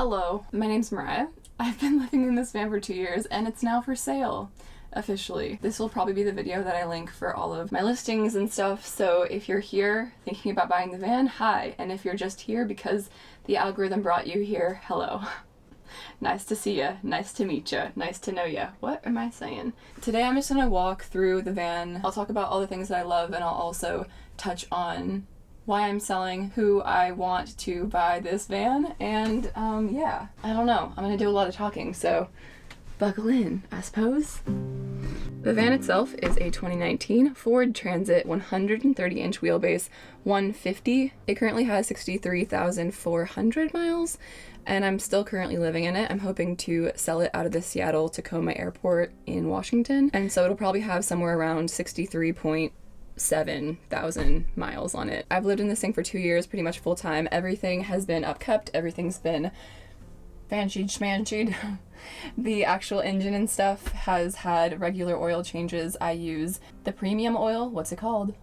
Hello, my name's Mariah. I've been living in this van for 2 years and it's now for sale, officially. This will probably be the video that I link for all of my listings and stuff, so if you're here thinking about buying the van, hi. And if you're just here because the algorithm brought you here, hello. Nice to see ya, nice to meet ya, nice to know ya. What am I saying? Today I'm just gonna walk through the van. I'll talk about all the things that I love and I'll also touch on why I'm selling, who I want to buy this van, and yeah, I don't know. I'm gonna do a lot of talking, so buckle in, I suppose. The van itself is a 2019 Ford Transit 130-inch wheelbase 150. It currently has 63,400 miles, and I'm still currently living in it. I'm hoping to sell it out of the Seattle-Tacoma airport in Washington, and so it'll probably have somewhere around 63,700 miles on it. I've lived in this thing for 2 years, pretty much full time. Everything has been upkept, everything's been fancied schmancied. The actual engine and stuff has had regular oil changes. I use the premium oil. What's it called?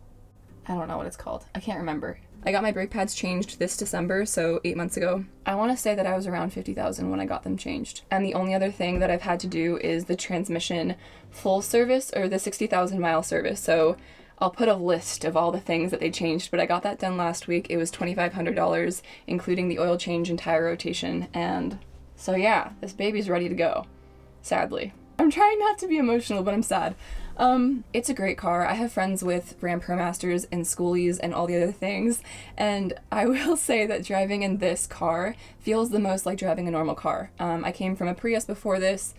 I don't know what it's called. I can't remember. I got my brake pads changed this December, so 8 months ago. I want to say that I was around 50,000 when I got them changed. And the only other thing that I've had to do is the transmission full service, or the 60,000 mile service. So I'll put a list of all the things that they changed, but I got that done last week. It was $2,500, including the oil change and tire rotation, and so yeah, this baby's ready to go, sadly. I'm trying not to be emotional, but I'm sad. It's a great car. I have friends with Ram ProMasters and schoolies and all the other things, and I will say that driving in this car feels the most like driving a normal car. I came from a Prius before this,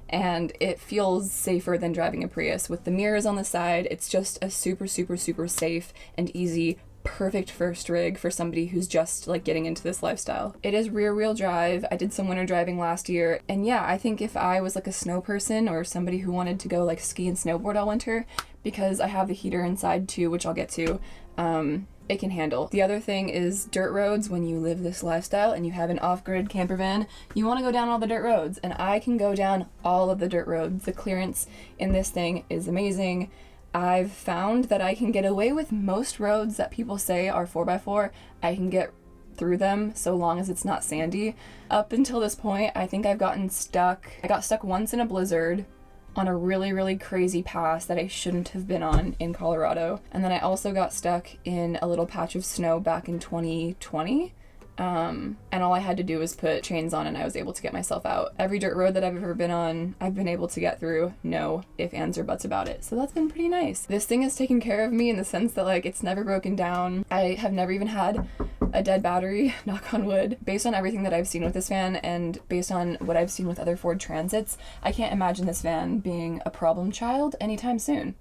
and it feels safer than driving a Prius. With the mirrors on the side, it's just a super safe and easy, perfect first rig for somebody who's just like getting into this lifestyle. It is rear wheel drive. I did some winter driving last year, and yeah, I think if I was like a snow person or somebody who wanted to go like ski and snowboard all winter, because I have the heater inside too, which I'll get to, it can handle. The other thing is dirt roads. When you live this lifestyle and you have an off-grid camper van, you want to go down all the dirt roads, and I can go down all of the dirt roads. The clearance in this thing is amazing. I've found that I can get away with most roads that people say are 4x4. I can get through them so long as it's not sandy. Up until this point, I think I've gotten stuck. I got stuck once in a blizzard on a really crazy pass that I shouldn't have been on in Colorado. And then I also got stuck in a little patch of snow back in 2020. And all I had to do was put chains on and I was able to get myself out. Every dirt road that I've ever been on, I've been able to get through, no ifs, ands, or buts about it. So that's been pretty nice. This thing has taken care of me in the sense that like it's never broken down. I have never even had a dead battery, knock on wood. Based on everything that I've seen with this van and based on what I've seen with other Ford Transits, I can't imagine this van being a problem child anytime soon.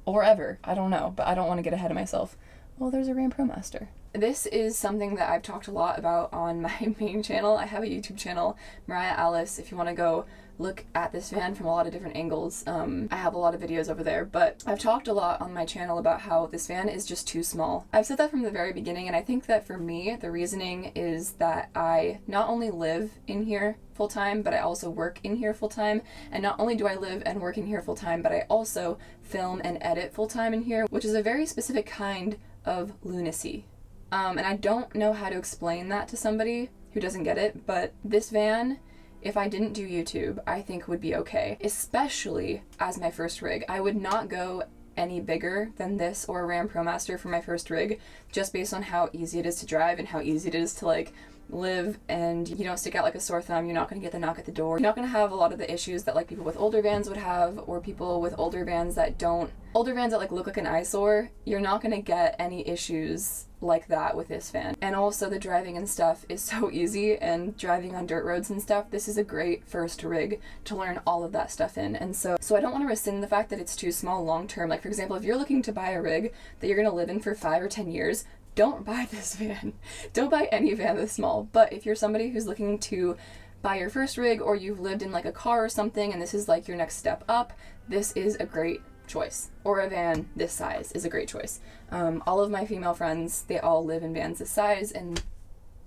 Or ever. I don't know, but I don't want to get ahead of myself. Well, there's a Ram ProMaster. This is something that I've talked a lot about on my main channel. I have a YouTube channel, Mariah Alice, if you want to go look at this van from a lot of different angles. I have a lot of videos over there, but I've talked a lot on my channel about how this van is just too small. I've said that from the very beginning, and I think that for me, the reasoning is that I not only live in here full-time, but I also work in here full-time, and not only do I live and work in here full-time, but I also film and edit full-time in here, which is a very specific kind of lunacy. And I don't know how to explain that to somebody who doesn't get it, but this van, if I didn't do YouTube, I think would be okay, especially as my first rig. I would not go any bigger than this or a Ram ProMaster for my first rig, just based on how easy it is to drive and how easy it is to like live, and you don't stick out like a sore thumb. You're not going to get the knock at the door. You're not going to have a lot of the issues that like people with older vans would have, or people with older vans that like look like an eyesore. You're not going to get any issues like that with this van. And also the driving and stuff is so easy, and driving on dirt roads and stuff, this is a great first rig to learn all of that stuff in. And so I don't want to rescind the fact that it's too small long term. Like for example, if you're looking to buy a rig that you're going to live in for 5 or 10 years, don't buy this van. Don't buy any van this small. But if you're somebody who's looking to buy your first rig, or you've lived in like a car or something and this is like your next step up, this is a great choice. Or a van this size is a great choice. All of my female friends, they all live in vans this size, and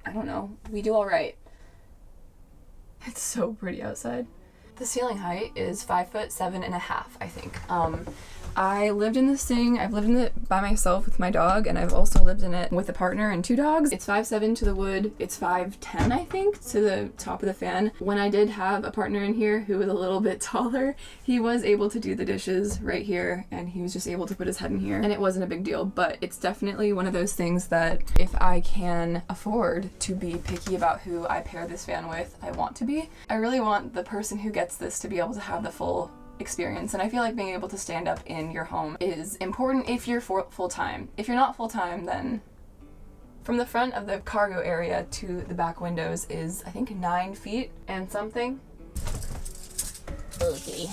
I don't know, we do all right. It's so pretty outside. The ceiling height is 5'7.5", I think. I lived in this thing. I've lived in it by myself with my dog, and I've also lived in it with a partner and 2 dogs. It's 5'7" to the wood. It's 5'10", I think, to the top of the fan. When I did have a partner in here who was a little bit taller, he was able to do the dishes right here, and he was just able to put his head in here, and it wasn't a big deal. But it's definitely one of those things that if I can afford to be picky about who I pair this fan with, I want to be. I really want the person who gets this to be able to have the full experience, and I feel like being able to stand up in your home is important if you're full-time. If you're not full-time, then from the front of the cargo area to the back windows is, I think, 9 feet and something. Okay.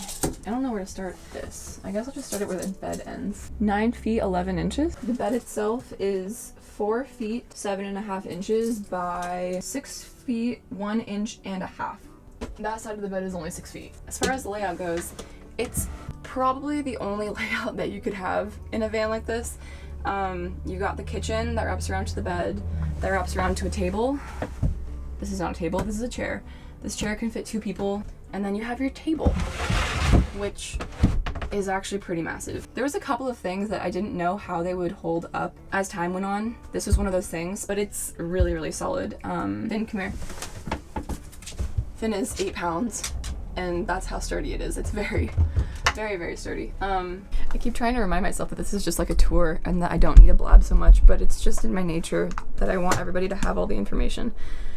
I don't know where to start this. I guess I'll just start it where the bed ends. 9 feet 11 inches. The bed itself is 4 feet 7.5 inches by 6 feet 1 inch and a half. That side of the bed is only 6 feet. As far as the layout goes, it's probably the only layout that you could have in a van like this. You got the kitchen that wraps around to the bed, that wraps around to a table. This is not a table, this is a chair. This chair can fit 2 people, and then you have your table, which is actually pretty massive. There was a couple of things that I didn't know how they would hold up as time went on. This was one of those things, but it's really, really solid. Finn, come here. Finn is 8 pounds, and that's how sturdy it is. It's very, very, very sturdy. I keep trying to remind myself that this is just like a tour and that I don't need to blab so much, but it's just in my nature that I want everybody to have all the information.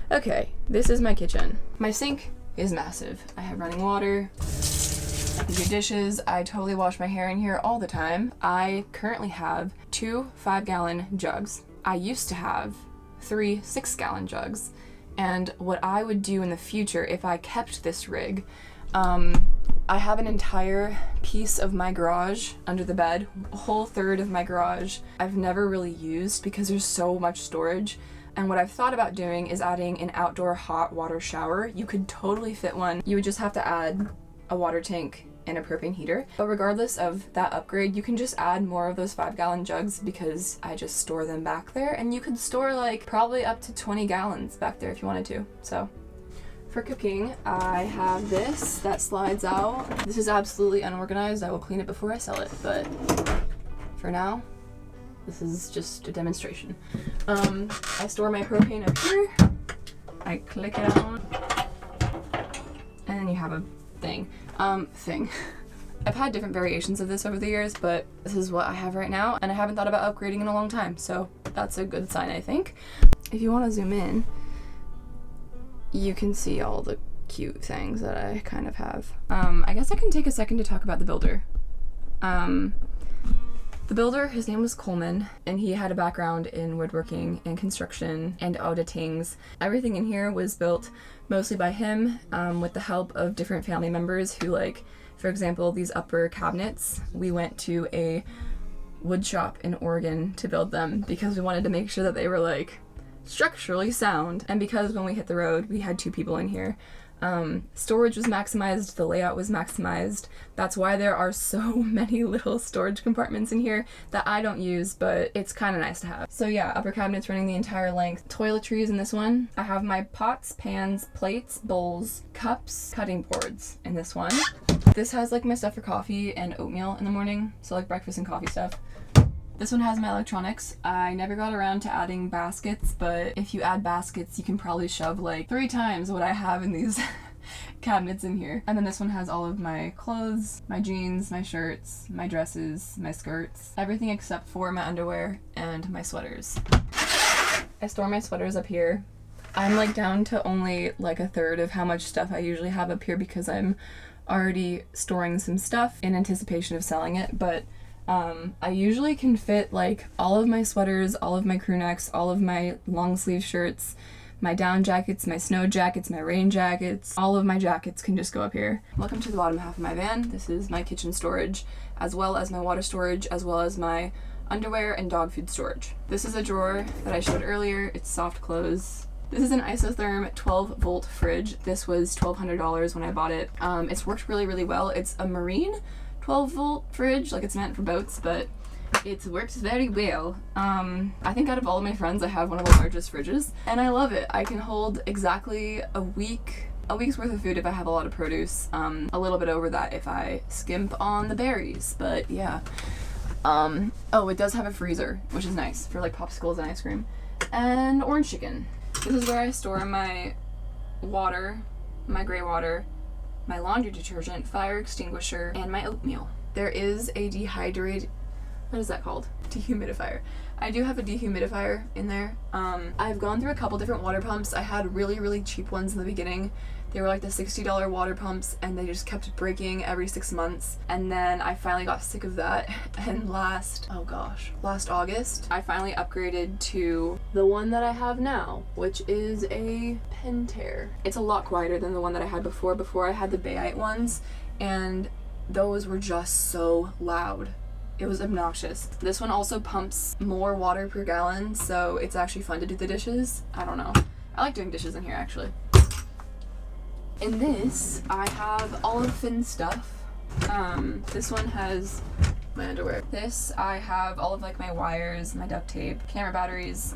Okay, this is my kitchen. My sink is massive. I have running water, I can do dishes. I totally wash my hair in here all the time. I currently have 2 5-gallon jugs. I used to have 3 6-gallon jugs. And what I would do in the future if I kept this rig, I have an entire piece of my garage under the bed, a whole third of my garage I've never really used because there's so much storage. And what I've thought about doing is adding an outdoor hot water shower. You could totally fit one. You would just have to add a water tank and a propane heater. But regardless of that upgrade, you can just add more of those 5-gallon jugs because I just store them back there, and you could store like probably up to 20 gallons back there if you wanted to. So for cooking, I have this that slides out. This is absolutely unorganized. I will clean it before I sell it, but for now, this is just a demonstration. I store my propane up here. I click it on, and then you have a thing. I've had different variations of this over the years, but this is what I have right now, and I haven't thought about upgrading in a long time, so that's a good sign, I think. If you want to zoom in, you can see all the cute things that I kind of have. I guess I can take a second to talk about the builder. The builder, his name was Coleman, and he had a background in woodworking and construction and auditings. Everything in here was built mostly by him, with the help of different family members who, like, for example, these upper cabinets, we went to a wood shop in Oregon to build them because we wanted to make sure that they were, like, structurally sound. And because when we hit the road, we had 2 people in here. Storage was maximized, the layout was maximized. That's why there are so many little storage compartments in here that I don't use, but it's kind of nice to have. So yeah, upper cabinets running the entire length. Toiletries in this one. I have my pots, pans, plates, bowls, cups, cutting boards in this one. This has like my stuff for coffee and oatmeal in the morning, so like breakfast and coffee stuff. This one has my electronics. I never got around to adding baskets, but if you add baskets, you can probably shove like 3 times what I have in these cabinets in here. And then this one has all of my clothes, my jeans, my shirts, my dresses, my skirts, everything except for my underwear and my sweaters. I store my sweaters up here. I'm like down to only like a third of how much stuff I usually have up here because I'm already storing some stuff in anticipation of selling it, but I usually can fit like all of my sweaters, all of my crew necks, all of my long sleeve shirts, my down jackets, my snow jackets, my rain jackets. All of my jackets can just go up here. Welcome to the bottom half of my van. This is my kitchen storage, as well as my water storage, as well as my underwear and dog food storage. This is a drawer that I showed earlier. It's soft close. This is an isotherm 12-volt fridge. This was $1,200 when I bought it. It's worked really, really well. It's a marine 12-volt fridge, like it's meant for boats, but it works very well. I think out of all of my friends, I have one of the largest fridges, and I love it. I can hold exactly a week a week's worth of food if I have a lot of produce, a little bit over that if I skimp on the berries, but yeah. Oh, it does have a freezer, which is nice for like popsicles and ice cream. And orange chicken. This is where I store my water, my gray water, my laundry detergent, fire extinguisher, and my oatmeal. There is a what is that called? Dehumidifier. I do have a dehumidifier in there. I've gone through a couple different water pumps. I had really, really cheap ones in the beginning. They were like the $60 water pumps, and they just kept breaking every 6 months. And then I finally got sick of that, and last August, I finally upgraded to the one that I have now, which is a Pentair. It's a lot quieter than the one that I had before. Before I had the Bayite ones, and those were just so loud. It was obnoxious. This one also pumps more water per gallon, so it's actually fun to do the dishes. I don't know. I like doing dishes in here, actually. In this, I have all of Finn's stuff. This one has my underwear. This, I have all of like my wires, my duct tape, camera batteries,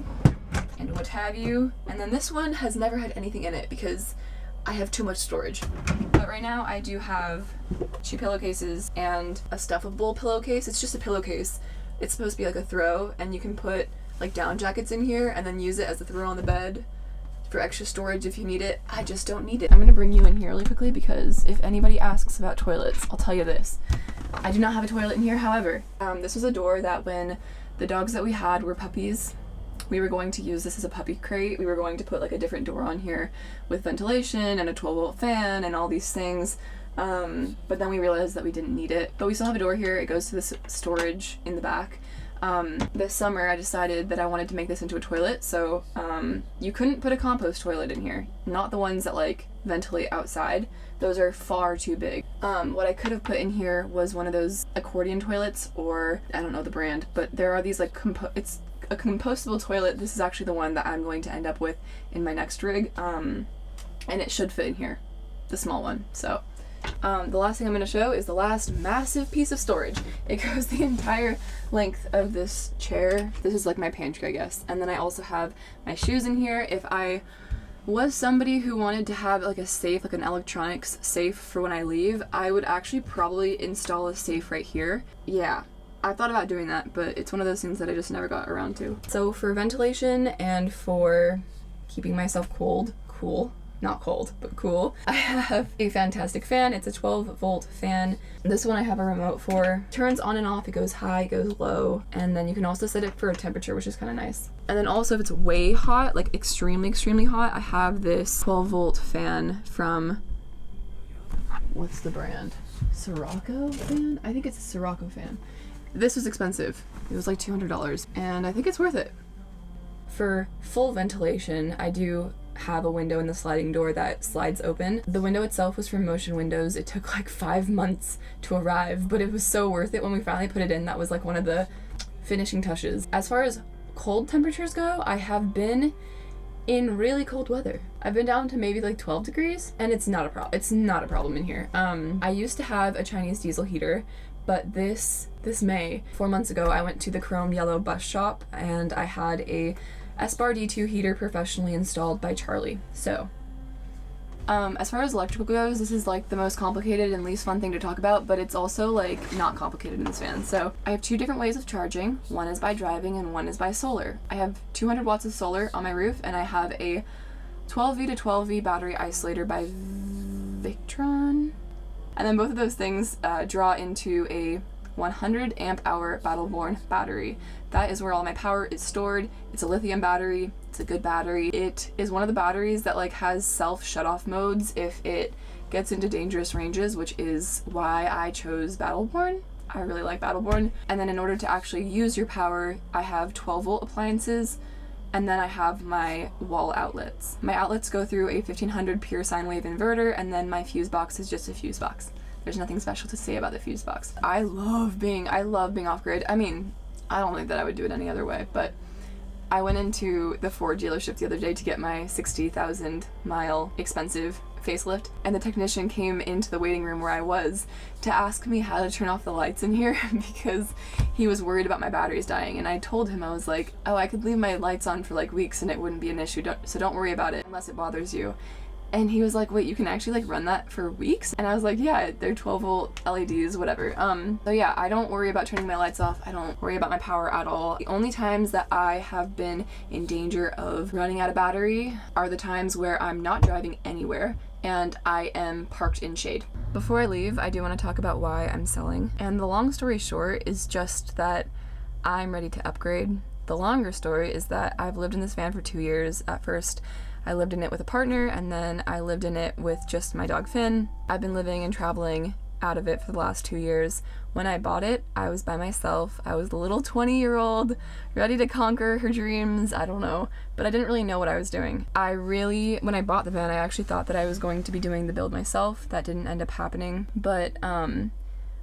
and what have you. And then this one has never had anything in it because I have too much storage. But right now I do have 2 pillowcases and a stuffable pillowcase. It's just a pillowcase. It's supposed to be like a throw, and you can put like down jackets in here and then use it as a throw on the bed for extra storage if you need it. I just don't need it. I'm gonna bring you in here really quickly because if anybody asks about toilets, I'll tell you this. I do not have a toilet in here, however. This was a door that when the dogs that we had were puppies, we were going to use this as a puppy crate. We were going to put like a different door on here with ventilation and a 12-volt fan and all these things. But then we realized that we didn't need it. But we still have a door here. It goes to this storage in the back. This summer I decided that I wanted to make this into a toilet, so you couldn't put a compost toilet in here. Not the ones that like ventilate outside. Those are far too big. What I could have put in here was one of those accordion toilets, or I don't know the brand, but there are these like it's a compostable toilet. This is actually the one that I'm going to end up with in my next rig, and it should fit in here, the small one. So the last thing I'm going to show is the last massive piece of storage. It goes the entire length of this chair. This is like my pantry, I guess. And then I also have my shoes in here. If I was somebody who wanted to have like a safe, like an electronics safe for when I leave, I would actually probably install a safe right here. Yeah, I thought about doing that, but it's one of those things that I just never got around to. So for ventilation and for keeping myself cool, not cold, but cool, I have a fantastic fan. It's a 12-volt fan. This one I have a remote for. Turns on and off, it goes high, it goes low, and then you can also set it for a temperature, which is kind of nice. And then also if it's way hot, like extremely, extremely hot, I have this 12-volt fan from, what's the brand? Sirocco fan? I think it's a Sirocco fan. This was expensive. It was like $200, and I think it's worth it. For full ventilation, I do have a window in the sliding door that slides open. The window itself was from Motion Windows. It took like 5 months to arrive, but it was so worth it when we finally put it in. That was like one of the finishing touches. As far as cold temperatures go, I have been in really cold weather. I've been down to maybe like 12 degrees, and it's not a problem. It's not a problem in here. I used to have a Chinese diesel heater, but this May, 4 months ago, I went to the chrome yellow bus shop and I had a espar D2 heater professionally installed by Charlie. So, as far as electrical goes, this is like the most complicated and least fun thing to talk about, but it's also like not complicated in this van. So I have 2 different ways of charging. One is by driving and one is by solar. I have 200 watts of solar on my roof, and I have a 12V to 12V battery isolator by Victron. And then both of those things draw into a 100 amp hour Battleborn battery. That is where all my power is stored. It's a lithium battery. It's a good battery. It is one of the batteries that like has self shut-off modes if it gets into dangerous ranges, which is why I chose Battleborn. I really like Battleborn. And then in order to actually use your power, I have 12-volt appliances, and then I have my wall outlets. My outlets go through a 1500 pure sine wave inverter, and then my fuse box is just a fuse box. There's nothing special to say about the fuse box. I love being off grid. I mean, I don't think that I would do it any other way, but I went into the Ford dealership the other day to get my 60,000 mile expensive facelift, and the technician came into the waiting room where I was to ask me how to turn off the lights in here because he was worried about my batteries dying. And I told him, I was like, oh, I could leave my lights on for like weeks and it wouldn't be an issue, so don't worry about it unless it bothers you. And he was like, wait, you can actually like run that for weeks? And I was like, yeah, they're 12-volt LEDs, whatever. So yeah, I don't worry about turning my lights off. I don't worry about my power at all. The only times that I have been in danger of running out of battery are the times where I'm not driving anywhere and I am parked in shade. Before I leave, I do want to talk about why I'm selling. And the long story short is just that I'm ready to upgrade. The longer story is that I've lived in this van for 2 years. At first, I lived in it with a partner, and then I lived in it with just my dog Finn. I've been living and traveling out of it for the last 2 years. When I bought it, I was by myself. I was the little 20-year-old ready to conquer her dreams. I don't know, but I didn't really know what I was doing. When I bought the van, I actually thought that I was going to be doing the build myself. That didn't end up happening, but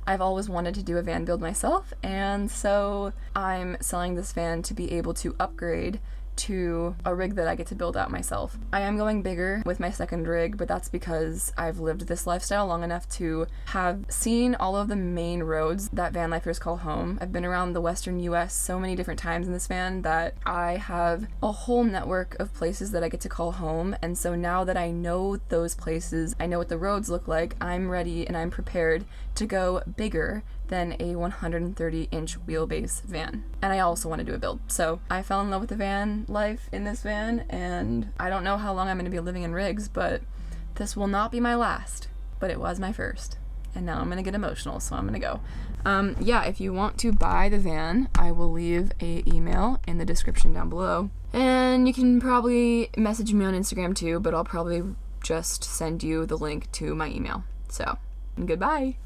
I've always wanted to do a van build myself, and so I'm selling this van to be able to upgrade to a rig that I get to build out myself. I am going bigger with my second rig, but that's because I've lived this lifestyle long enough to have seen all of the main roads that van lifers call home. I've been around the western US so many different times in this van that I have a whole network of places that I get to call home, and so now that I know those places, I know what the roads look like, I'm ready and I'm prepared to go bigger than a 130-inch wheelbase van. And I also want to do a build. So I fell in love with the van life in this van, and I don't know how long I'm going to be living in rigs, but this will not be my last. But it was my first. And now I'm going to get emotional, so I'm going to go. Yeah, if you want to buy the van, I will leave a email in the description down below. And you can probably message me on Instagram too, but I'll probably just send you the link to my email. So, goodbye.